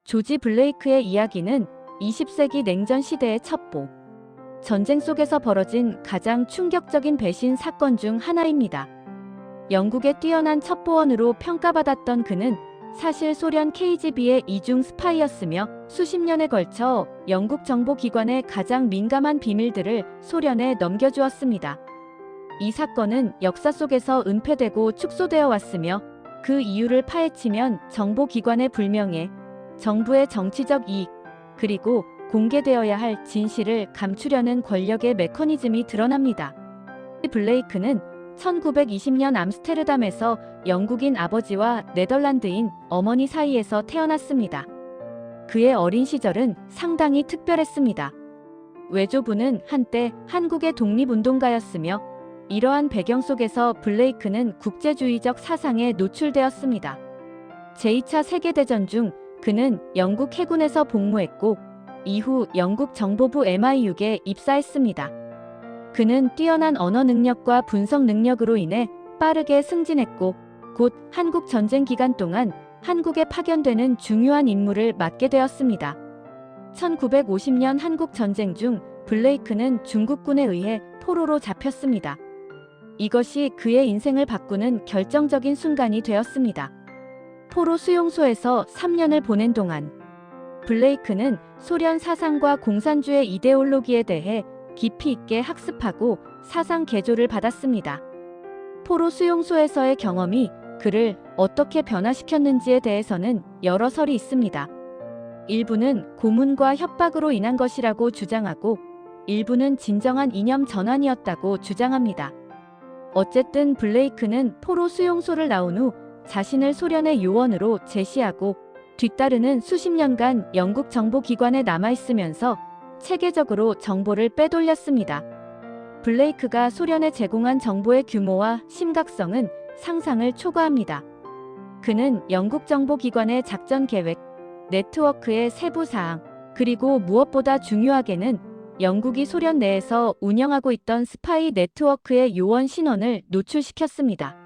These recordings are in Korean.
조지 블레이크의 이야기는 20세기 냉전 시대의 첩보, 전쟁 속에서 벌어진 가장 충격적인 배신 사건 중 하나입니다. 영국의 뛰어난 첩보원으로 평가받았던 그는 사실 소련 KGB의 이중 스파이였으며 수십 년에 걸쳐 영국 정보기관의 가장 민감한 비밀들을 소련에 넘겨주었습니다. 이 사건은 역사 속에서 은폐되고 축소되어 왔으며 그 이유를 파헤치면 정보기관의 불명예, 정부의 정치적 이익, 그리고 공개되어야 할 진실을 감추려는 권력의 메커니즘이 드러납니다. 블레이크는 1920년 암스테르담에서 영국인 아버지와 네덜란드인 어머니 사이에서 태어났습니다. 그의 어린 시절은 상당히 특별했습니다. 외조부는 한때 한국의 독립운동가였으며 이러한 배경 속에서 블레이크는 국제주의적 사상에 노출되었습니다. 제2차 세계대전 중 그는 영국 해군에서 복무했고 이후 영국 정보부 MI6에 입사했습니다. 그는 뛰어난 언어 능력과 분석 능력으로 인해 빠르게 승진했고 곧 한국 전쟁 기간 동안 한국에 파견되는 중요한 임무를 맡게 되었습니다. 1950년 한국 전쟁 중 블레이크는 중국군에 의해 포로로 잡혔습니다. 이것이 그의 인생을 바꾸는 결정적인 순간이 되었습니다. 포로 수용소에서 3년을 보낸 동안 블레이크는 소련 사상과 공산주의 이데올로기에 대해 깊이 있게 학습하고 사상 개조를 받았습니다. 포로 수용소에서의 경험이 그를 어떻게 변화시켰는지에 대해서는 여러 설이 있습니다. 일부는 고문과 협박으로 인한 것이라고 주장하고 일부는 진정한 이념 전환이었다고 주장합니다. 어쨌든 블레이크는 포로 수용소를 나온 후 자신을 소련의 요원으로 제시하고 뒤따르는 수십 년간 영국 정보기관에 남아있으면서 체계적으로 정보를 빼돌렸습니다. 블레이크가 소련에 제공한 정보의 규모와 심각성은 상상을 초과합니다. 그는 영국 정보기관의 작전 계획, 네트워크의 세부 사항, 그리고 무엇보다 중요하게는 영국이 소련 내에서 운영하고 있던 스파이 네트워크의 요원 신원을 노출시켰습니다.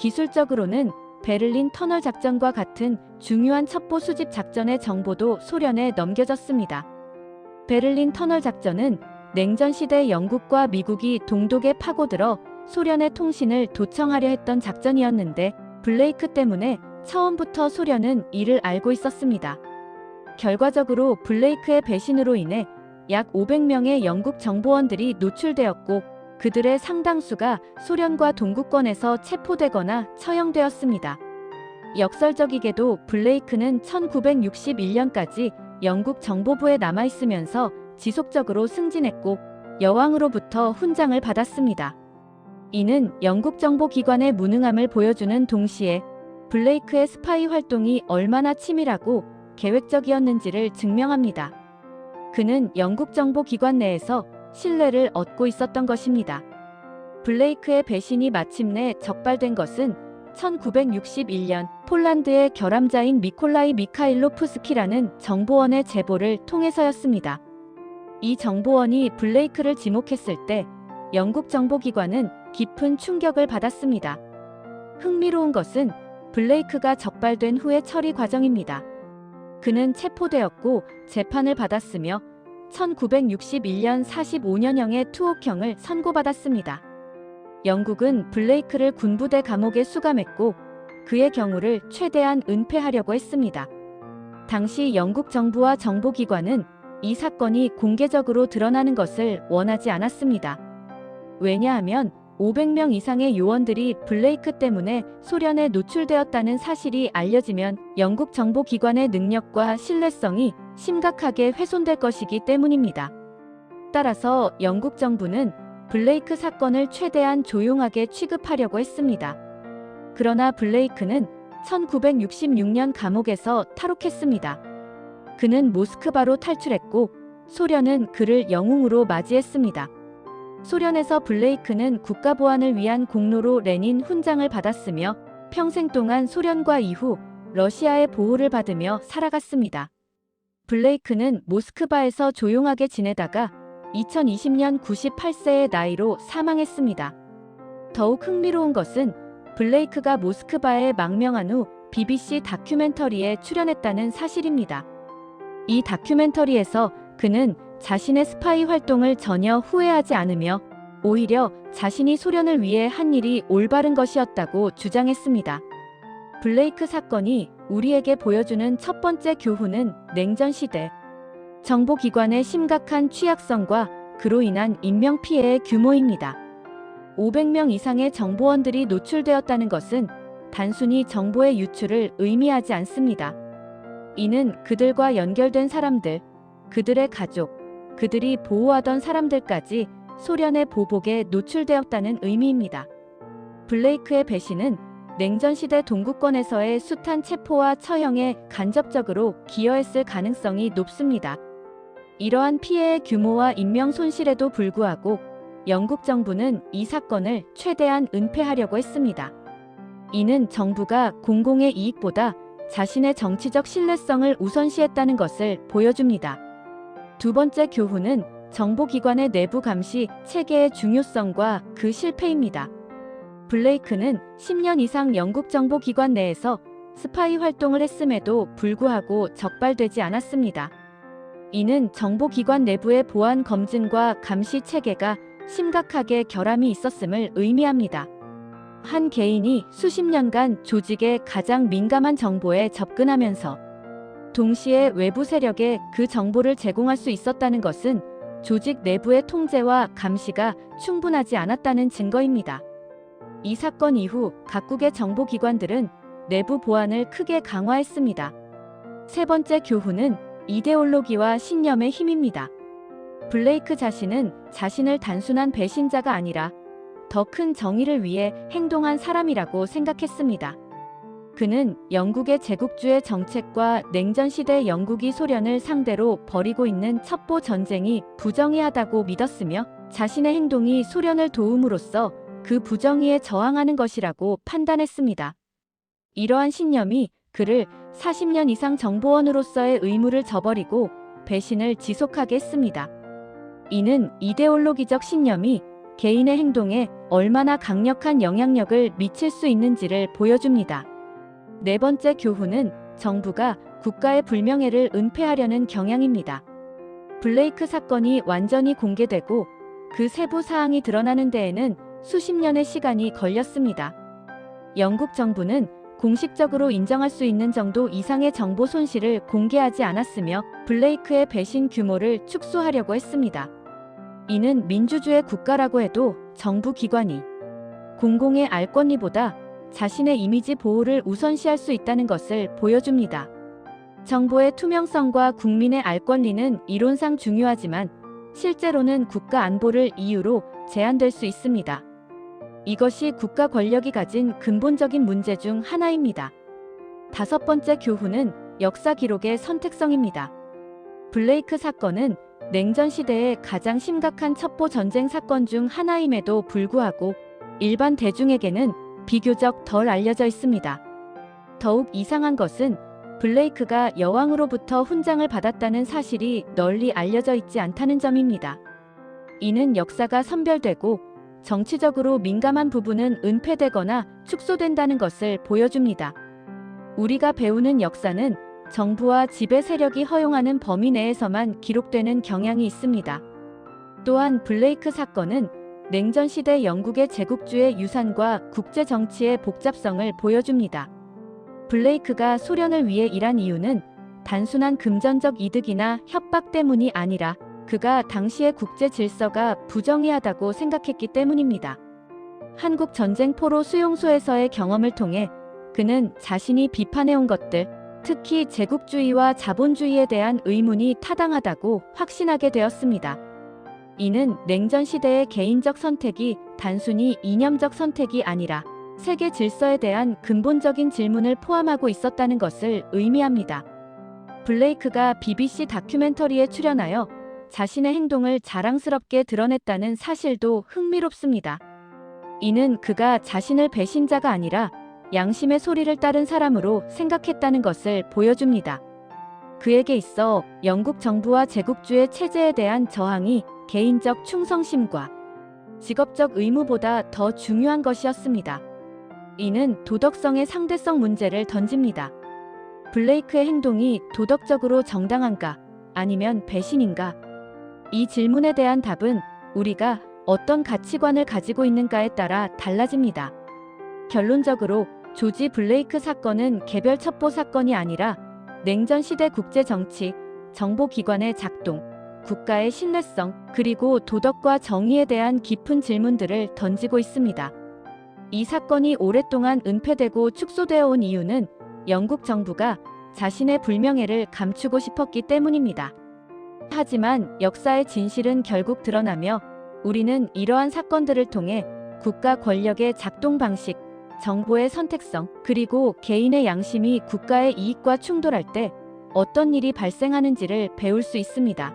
기술적으로는 베를린 터널 작전과 같은 중요한 첩보 수집 작전의 정보도 소련에 넘겨졌습니다. 베를린 터널 작전은 냉전 시대 영국과 미국이 동독에 파고들어 소련의 통신을 도청하려 했던 작전이었는데 블레이크 때문에 처음부터 소련은 이를 알고 있었습니다. 결과적으로 블레이크의 배신으로 인해 약 500명의 영국 정보원들이 노출되었고 그들의 상당수가 소련과 동구권에서 체포되거나 처형되었습니다. 역설적이게도 블레이크는 1961년까지 영국 정보부에 남아있으면서 지속적으로 승진했고 여왕으로부터 훈장을 받았습니다. 이는 영국 정보기관의 무능함을 보여주는 동시에 블레이크의 스파이 활동이 얼마나 치밀하고 계획적이었는지를 증명합니다. 그는 영국 정보기관 내에서 신뢰를 얻고 있었던 것입니다. 블레이크의 배신이 마침내 적발된 것은 1961년 폴란드의 결함자인 미콜라이 미카일로프스키라는 정보원의 제보를 통해서였습니다. 이 정보원이 블레이크를 지목했을 때 영국 정보기관은 깊은 충격을 받았습니다. 흥미로운 것은 블레이크가 적발된 후의 처리 과정입니다. 그는 체포되었고 재판을 받았으며 1961년 45년형의 투옥형을 선고받았습니다. 영국은 블레이크를 군부대 감옥에 수감했고 그의 경우를 최대한 은폐하려고 했습니다. 당시 영국 정부와 정보기관은 이 사건이 공개적으로 드러나는 것을 원하지 않았습니다. 왜냐하면 500명 이상의 요원들이 블레이크 때문에 소련에 노출되었다는 사실이 알려지면 영국 정보기관의 능력과 신뢰성이 심각하게 훼손될 것이기 때문입니다. 따라서 영국 정부는 블레이크 사건을 최대한 조용하게 취급하려고 했습니다. 그러나 블레이크는 1966년 감옥에서 탈옥했습니다. 그는 모스크바로 탈출했고 소련은 그를 영웅으로 맞이했습니다. 소련에서 블레이크는 국가보안을 위한 공로로 레닌 훈장을 받았으며 평생 동안 소련과 이후 러시아의 보호를 받으며 살아갔습니다. 블레이크는 모스크바에서 조용하게 지내다가 2020년 98세의 나이로 사망했습니다. 더욱 흥미로운 것은 블레이크가 모스크바에 망명한 후 BBC 다큐멘터리에 출연했다는 사실입니다. 이 다큐멘터리에서 그는 자신의 스파이 활동을 전혀 후회하지 않으며 오히려 자신이 소련을 위해 한 일이 올바른 것이었다고 주장했습니다. 블레이크 사건이 우리에게 보여주는 첫 번째 교훈은 냉전 시대 정보기관의 심각한 취약성과 그로 인한 인명피해의 규모입니다. 500명 이상의 정보원들이 노출되었다는 것은 단순히 정보의 유출을 의미하지 않습니다. 이는 그들과 연결된 사람들, 그들의 가족, 그들이 보호하던 사람들까지 소련의 보복에 노출되었다는 의미입니다. 블레이크의 배신은 냉전시대 동구권에서의 숱한 체포와 처형에 간접적으로 기여했을 가능성이 높습니다. 이러한 피해의 규모와 인명 손실에도 불구하고 영국 정부는 이 사건을 최대한 은폐하려고 했습니다. 이는 정부가 공공의 이익보다 자신의 정치적 신뢰성을 우선시했다는 것을 보여줍니다. 두 번째 교훈은 정보기관의 내부 감시 체계의 중요성과 그 실패입니다. 블레이크는 10년 이상 영국 정보기관 내에서 스파이 활동을 했음에도 불구하고 적발되지 않았습니다. 이는 정보기관 내부의 보안 검증과 감시 체계가 심각하게 결함이 있었음을 의미합니다. 한 개인이 수십 년간 조직의 가장 민감한 정보에 접근하면서 동시에 외부 세력에 그 정보를 제공할 수 있었다는 것은 조직 내부의 통제와 감시가 충분하지 않았다는 증거입니다. 이 사건 이후 각국의 정보기관들은 내부 보안을 크게 강화했습니다. 세 번째 교훈은 이데올로기와 신념의 힘입니다. 블레이크 자신은 자신을 단순한 배신자가 아니라 더 큰 정의를 위해 행동한 사람이라고 생각했습니다. 그는 영국의 제국주의 정책과 냉전시대 영국이 소련을 상대로 벌이고 있는 첩보 전쟁이 부정의하다고 믿었으며 자신의 행동이 소련을 도움으로써 그 부정의에 저항하는 것이라고 판단했습니다. 이러한 신념이 그를 40년 이상 정보원으로서의 의무를 저버리고 배신을 지속하게 했습니다. 이는 이데올로기적 신념이 개인의 행동에 얼마나 강력한 영향력을 미칠 수 있는지를 보여줍니다. 네 번째 교훈은 정부가 국가의 불명예를 은폐하려는 경향입니다. 블레이크 사건이 완전히 공개되고 그 세부 사항이 드러나는 데에는 수십 년의 시간이 걸렸습니다. 영국 정부는 공식적으로 인정할 수 있는 정도 이상의 정보 손실을 공개하지 않았으며 블레이크의 배신 규모를 축소하려고 했습니다. 이는 민주주의 국가라고 해도 정부 기관이 공공의 알 권리보다 자신의 이미지 보호를 우선시할 수 있다는 것을 보여줍니다. 정보의 투명성과 국민의 알 권리는 이론상 중요하지만 실제로는 국가 안보를 이유로 제한될 수 있습니다. 이것이 국가 권력이 가진 근본적인 문제 중 하나입니다. 다섯 번째 교훈은 역사 기록의 선택성입니다. 블레이크 사건은 냉전 시대의 가장 심각한 첩보 전쟁 사건 중 하나임에도 불구하고 일반 대중에게는 비교적 덜 알려져 있습니다. 더욱 이상한 것은 블레이크가 여왕으로부터 훈장을 받았다는 사실이 널리 알려져 있지 않다는 점입니다. 이는 역사가 선별되고 정치적으로 민감한 부분은 은폐되거나 축소된다는 것을 보여줍니다. 우리가 배우는 역사는 정부와 지배 세력이 허용하는 범위 내에서만 기록되는 경향이 있습니다. 또한 블레이크 사건은 냉전 시대 영국의 제국주의 유산과 국제 정치의 복잡성을 보여줍니다. 블레이크가 소련을 위해 일한 이유는 단순한 금전적 이득이나 협박 때문이 아니라 그가 당시의 국제 질서가 부정의하다고 생각했기 때문입니다. 한국 전쟁 포로 수용소에서의 경험을 통해 그는 자신이 비판해온 것들, 특히 제국주의와 자본주의에 대한 의문이 타당하다고 확신하게 되었습니다. 이는 냉전 시대의 개인적 선택이 단순히 이념적 선택이 아니라 세계 질서에 대한 근본적인 질문을 포함하고 있었다는 것을 의미합니다. 블레이크가 BBC 다큐멘터리에 출연하여 자신의 행동을 자랑스럽게 드러냈다는 사실도 흥미롭습니다. 이는 그가 자신을 배신자가 아니라 양심의 소리를 따른 사람으로 생각했다는 것을 보여줍니다. 그에게 있어 영국 정부와 제국주의 체제에 대한 저항이 개인적 충성심과 직업적 의무보다 더 중요한 것이었습니다. 이는 도덕성의 상대성 문제를 던집니다. 블레이크의 행동이 도덕적으로 정당한가 아니면 배신인가? 이 질문에 대한 답은 우리가 어떤 가치관을 가지고 있는가에 따라 달라집니다. 결론적으로 조지 블레이크 사건은 개별 첩보 사건이 아니라 냉전 시대 국제 정치, 정보기관의 작동, 국가의 신뢰성, 그리고 도덕과 정의에 대한 깊은 질문들을 던지고 있습니다. 이 사건이 오랫동안 은폐되고 축소되어 온 이유는 영국 정부가 자신의 불명예를 감추고 싶었기 때문입니다. 하지만 역사의 진실은 결국 드러나며 우리는 이러한 사건들을 통해 국가 권력의 작동 방식, 정보의 선택성, 그리고 개인의 양심이 국가의 이익과 충돌할 때 어떤 일이 발생하는지를 배울 수 있습니다.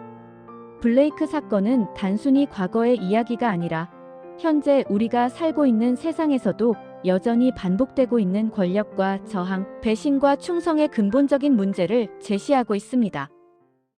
블레이크 사건은 단순히 과거의 이야기가 아니라 현재 우리가 살고 있는 세상에서도 여전히 반복되고 있는 권력과 저항, 배신과 충성의 근본적인 문제를 제시하고 있습니다.